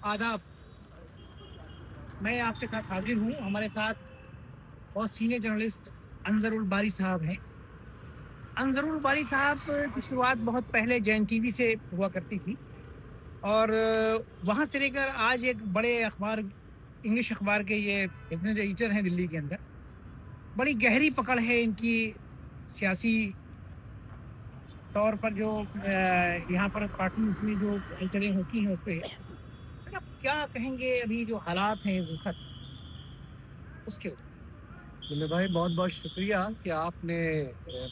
आदाब। मैं आपके साथ हाजिर हूँ। हमारे साथ बहुत सीनियर जर्नलिस्ट अनजरुल बारी साहब हैं। अनजरुल बारी साहब की शुरुआत बहुत पहले जैन टीवी से हुआ करती थी और वहाँ से लेकर आज एक बड़े अखबार, इंग्लिश अखबार के ये बिजनेस एडिटर हैं दिल्ली के अंदर। बड़ी गहरी पकड़ है इनकी सियासी तौर पर, जो यहाँ पर पार्टी में जो हलचलें होती हैं उस पर। सर, आप क्या कहेंगे अभी जो हालात हैं इस वक्त उसके ऊपर? मुन्ना भाई, बहुत बहुत शुक्रिया कि आपने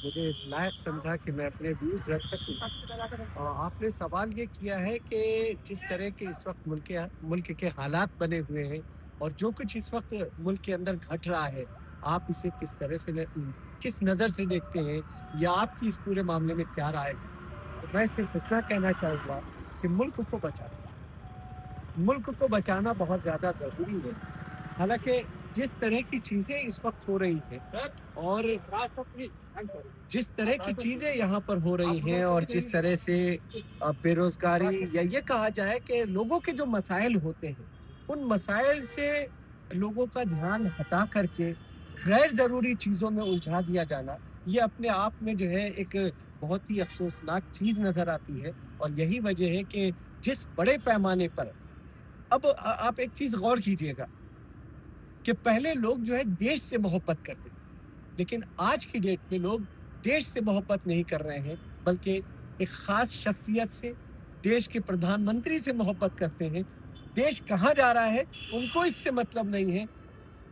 मुझे इस लायक समझा कि मैं अपने व्यूज रख सकूं। और आपने सवाल ये किया है कि जिस तरह के इस वक्त मुल्क के हालात बने हुए हैं और जो कुछ इस वक्त मुल्क के अंदर घट रहा है, आप इसे किस तरह से किस नज़र से देखते हैं, या आपकी इस पूरे मामले में क्या राय है। तो मैं सिर्फ इतना कहना चाहूँगा कि मुल्क को बचाना बहुत ज़्यादा ज़रूरी है। हालांकि जिस तरह की चीजें इस वक्त हो रही हैं और जिस तरह की चीजें यहाँ पर हो रही हैं और जिस तरह से बेरोजगारी, या ये कहा जाए कि लोगों के जो मसाइल होते हैं, उन मसाइल से लोगों का ध्यान हटा करके गैर जरूरी चीजों में उलझा दिया जाना, ये अपने आप में जो है एक बहुत ही अफसोसनाक चीज नजर आती है। और यही वजह है कि जिस बड़े पैमाने पर अब आप एक चीज गौर कीजिएगा कि पहले लोग जो है देश से मोहब्बत करते थे, लेकिन आज की डेट में लोग देश से मोहब्बत नहीं कर रहे हैं, बल्कि एक खास शख्सियत से, देश के प्रधानमंत्री से मोहब्बत करते हैं। देश कहाँ जा रहा है उनको इससे मतलब नहीं है।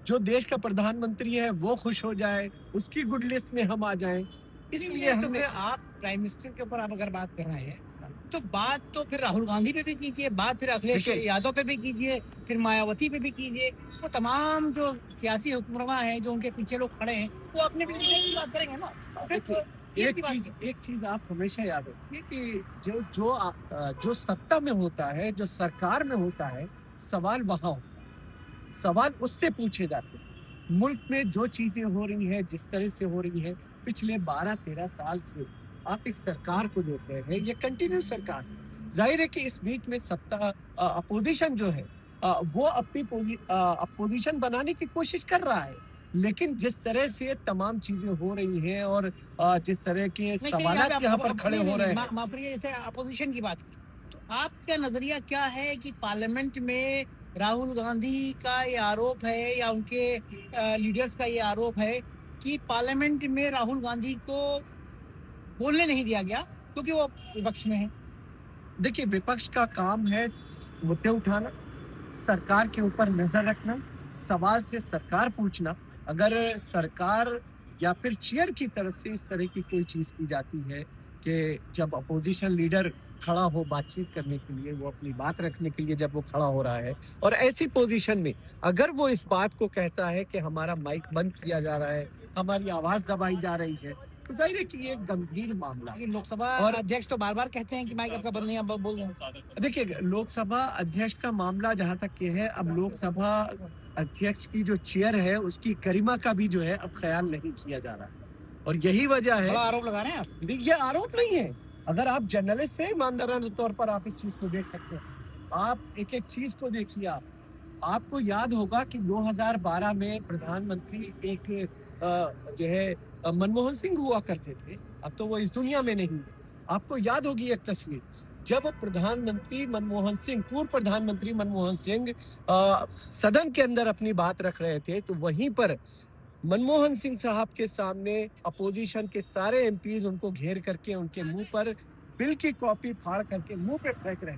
जो देश का प्रधानमंत्री है वो खुश हो जाए, उसकी गुड लिस्ट में हम आ जाएं। इसलिए तो हमने फिर आप प्राइम मिनिस्टर के ऊपर आप अगर बात कर रहे हैं तो बात तो फिर राहुल गांधी पे भी कीजिए, बात फिर अखिलेश देखिए, यादव पे भी कीजिए, फिर मायावती पे भी कीजिए। वो तमाम जो सियासी हुक्मरां हैं, जो उनके पीछे लोग खड़े हैं, वो अपने भी की बात करेंगे ना। फिर तो एक चीज आप हमेशा याद रखिए कि जो सत्ता में होता है, जो सरकार में होता है, सवाल वहां होता है, सवाल उससे पूछे जाते हैं। मुल्क में जो चीजें हो रही हैं, जिस तरह से हो रही हैं, पिछले 12-13 साल से आप एक सरकार को देख रहे हैं, ये कंटिन्यू सरकार है। जाहिर है कि इस बीच में सत्ता अपोजिशन जो है वो अपनी अपोजिशन बनाने की कोशिश कर रहा है, लेकिन जिस तरह से तमाम चीजें हो रही हैं और जिस तरह के सवाल यहाँ पर खड़े हो रहे हैं। माफ करिए, जैसे अपोजिशन की बात की, तो आपका नजरिया क्या है कि पार्लियामेंट में राहुल गांधी का ये आरोप है या उनके लीडर्स का ये आरोप है कि पार्लियामेंट में राहुल गांधी को बोलने नहीं दिया गया क्योंकि वो विपक्ष में है? देखिए, विपक्ष का काम है मुद्दे उठाना, सरकार के ऊपर नजर रखना, सवाल से सरकार पूछना। अगर सरकार या फिर चेयर की तरफ से इस तरह की कोई चीज की जाती है कि जब अपोजिशन लीडर खड़ा हो बातचीत करने के लिए, वो अपनी बात रखने के लिए जब वो खड़ा हो रहा है, और ऐसी पोजीशन में अगर वो इस बात को कहता है कि हमारा माइक बंद किया जा रहा है, हमारी आवाज दबाई जा रही है, तो जाहिर है कि ये एक गंभीर मामला है। लोकसभा और अध्यक्ष तो बार बार कहते हैं कि माइक आपका बंद नहीं, आप बोल रहे हैं। देखिए, लोकसभा अध्यक्ष का मामला जहां तक ये है, अब लोकसभा अध्यक्ष की जो चेयर है उसकी गरिमा का भी जो है अब ख्याल नहीं किया जा रहा है। और यही वजह है। आरोप लगा रहे हैं आप? ये आरोप नहीं है। अगर आप जर्नलिस्ट से ईमानदाराना तौर पर आप इस चीज को देख सकते हैं। आप एक एक चीज को देखिए। आपको याद होगा कि 2012 में प्रधानमंत्री एक जो है मनमोहन सिंह हुआ करते थे। अब तो वो इस दुनिया में नहीं है। आपको याद होगी एक तस्वीर, जब पूर्व प्रधानमंत्री मनमोहन सिंह सदन के अंदर अपनी बात रख रहे थे, तो वहीं पर मनमोहन सिंह साहब के सामने अपोजिशन के सारे एमपीज उनको घेर करके उनके मुंह पर बिल की कॉपी फाड़ करके मुंह पे फेंक रहे।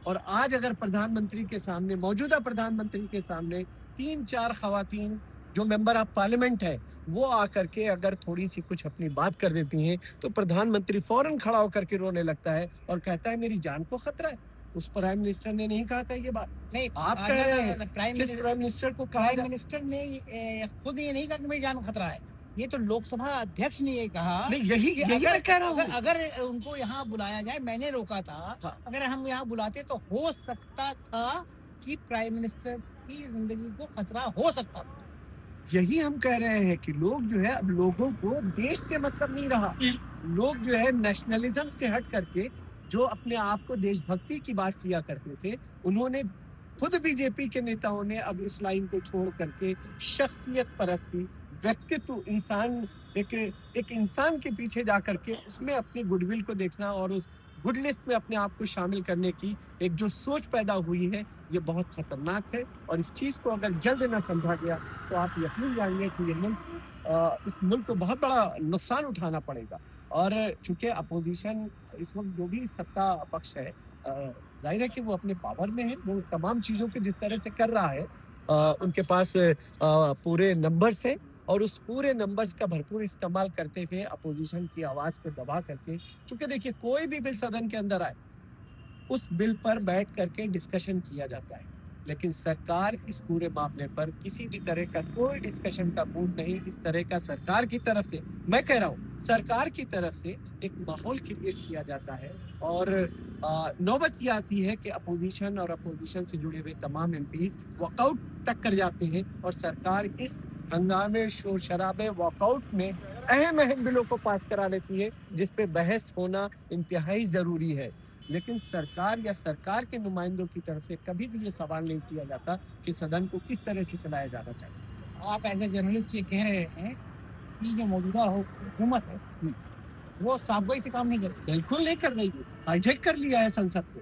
और आज अगर प्रधानमंत्री के सामने, मौजूदा प्रधानमंत्री के सामने 3-4 खवातीन जो मेंबर ऑफ पार्लियामेंट है, वो आकर के अगर थोड़ी सी कुछ अपनी बात कर देती हैं, तो प्रधानमंत्री फौरन खड़ा होकर के रोने लगता है और कहता है मेरी जान को खतरा है। उस प्राइम मिनिस्टर ने नहीं कहा था ये बात। नहीं, आप कह रहे हैं। प्राइम मिनिस्टर को कहा, प्राइम मिनिस्टर ने खुद ये नहीं कहा कि मेरी जान को खतरा है। ये तो लोकसभा अध्यक्ष ने ये कहा। नहीं, यही मैं कह रहा हूँ। अगर उनको यहाँ बुलाया जाए, मैंने रोका था। हाँ। अगर हम यहाँ बुलाते तो हो सकता था कि प्राइम मिनिस्टर की जिंदगी को खतरा हो सकता था। यही हम कह रहे हैं कि लोग जो है, अब लोगों को देश से मतलब नहीं रहा। लोग जो है नेशनलिज्म से हट करके जो अपने आप को देशभक्ति की बात किया करते थे, उन्होंने खुद बीजेपी के नेताओं ने अब इस लाइन को छोड़ करके शख्सियत परस्ती, व्यक्तित्व, एक इंसान के पीछे जा करके उसमें अपनी गुडविल को देखना और उस गुड लिस्ट में अपने आप को शामिल करने की एक जो सोच पैदा हुई है, ये बहुत खतरनाक है। और इस चीज को अगर जल्द न समझा गया तो आप यकीन जानिए कि इस मुल्क को बहुत बड़ा नुकसान उठाना पड़ेगा। और चूंकि अपोजिशन इस वक्त जो भी सत्ता पक्ष है, जाहिर है कि वो अपने पावर में है, वो तमाम चीज़ों को जिस तरह से कर रहा है, उनके पास पूरे नंबर्स हैं और उस पूरे नंबर्स का भरपूर इस्तेमाल करते हुए अपोजिशन की आवाज़ को दबा करके, क्योंकि देखिए कोई भी बिल सदन के अंदर आए उस बिल पर बैठ करके डिस्कशन किया जाता है, लेकिन सरकार इस पूरे मामले पर किसी भी तरह का कोई डिस्कशन का मूड नहीं। इस तरह का सरकार की तरफ से, मैं कह रहा हूँ सरकार की तरफ से एक माहौल क्रिएट किया जाता है और नौबत ये आती है कि अपोजिशन और अपोजिशन से जुड़े हुए तमाम एमपीज वॉकआउट तक कर जाते हैं और सरकार इस हंगामे, शोर शराबे, वॉकआउट में अहम बिलों को पास करा लेती है जिस पे बहस होना इंतहाई जरूरी है। लेकिन सरकार या सरकार के नुमाइंदों की तरफ से कभी भी ये सवाल नहीं किया जाता कि सदन को किस तरह से चलाया जाना चाहिए। आप एज ए जर्नलिस्ट ये कह रहे हैं कि जो मौजूदा हुकूमत है वो साफगोई से काम नहीं करती। बिल्कुल नहीं कर रही है, हाईजैक कर लिया है संसद को,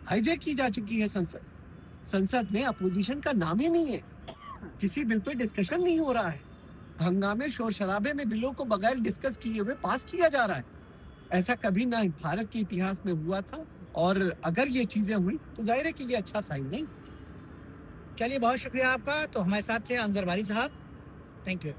हाईजैक की जा चुकी है संसद में अपोजिशन का नाम ही नहीं है, किसी बिल पे डिस्कशन नहीं हो रहा है, हंगामे शोर शराबे में बिलों को बगैर डिस्कस किए हुए पास किया जा रहा है। ऐसा कभी ना भारत के इतिहास में हुआ था और अगर ये चीजें हुई तो जाहिर है कि ये अच्छा साइन नहीं। चलिए, बहुत शुक्रिया आपका। तो हमारे साथ थे अंजर बारी साहब। Thank you.